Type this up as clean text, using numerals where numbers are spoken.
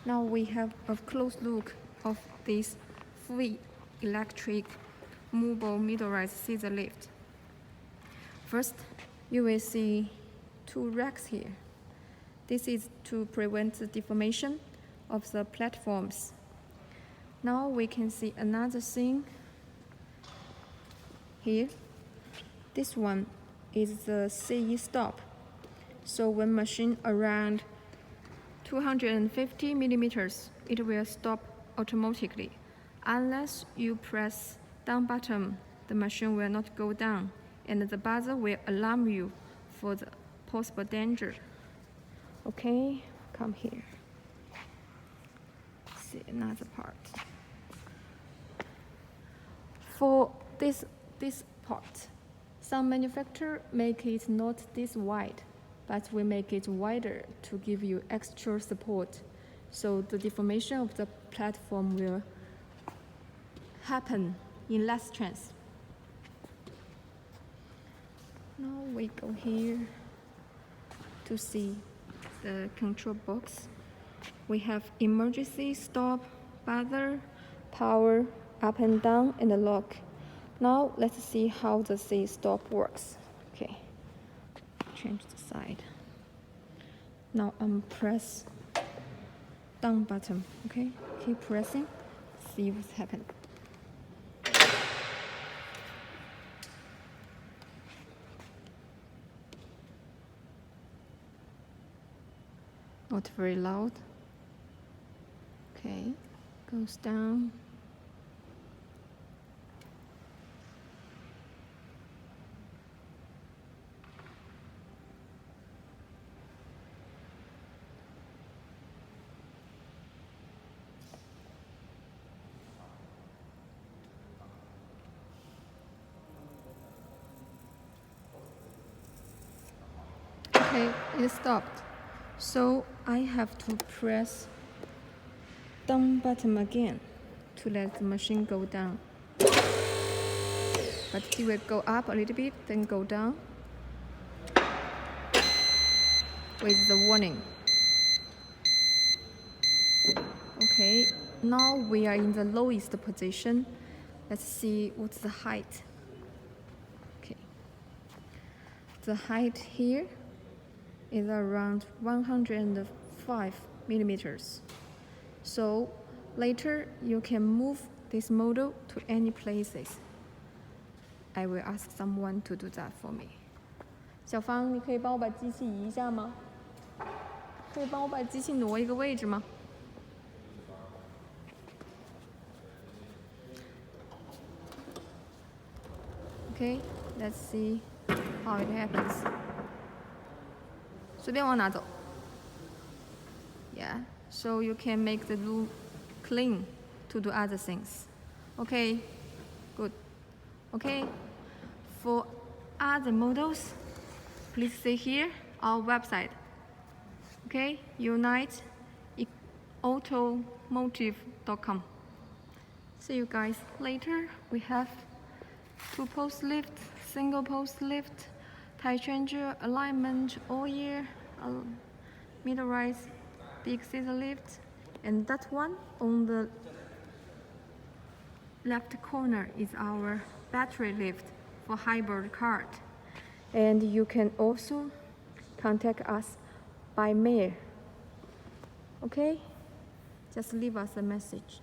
Now we have a close look of this fully electric movable mid-rise scissor lift. First, you will see two racks here. This is to prevent the deformation of the platforms. Now we can see another thing here. This one is the CE stop. So when machined around 250 millimeters, it will stop automatically. Unless you press down button, the machine will not go down, and the buzzer will alarm you for the possible danger. Okay, come here. See another part. For this part, some manufacturers make it not this wide, but we make it wider to give you extra support, so the deformation of the platform will happen in less chance. Now we go here to see the control box. We have emergency stop, buzzer, power, up and down, and lock. Now let's see how the C stop works. Okay, change the side. Now press down button. Okay, keep pressing. See what's happened. Not very loud. Okay, goes down. Okay, it stopped. So I have to press down button again to let the machine go down. But it will go up a little bit, then go down with the warning. Okay, now we are in the lowest position. Let's see what's the height. Okay, the height here is around 105 millimeters. So later you can move this model to any places. I will ask someone to do that for me. 小芳，你可以帮我把机器移一下吗？可以帮我把机器挪一个位置吗？ Okay, let's see how it happens. 随便往哪走。Yeah, so you can make the room clean to do other things. Okay, good. Okay, for other models, please see here our website. Okay, uniteautomotive.com. See you guys later. We have 2-post lift, single post lift, tire changer, alignment, oil, mid-rise, big scissor lift, and that one on the left corner is our battery lift for hybrid cart. And you can also contact us by mail. Okay? Just leave us a message.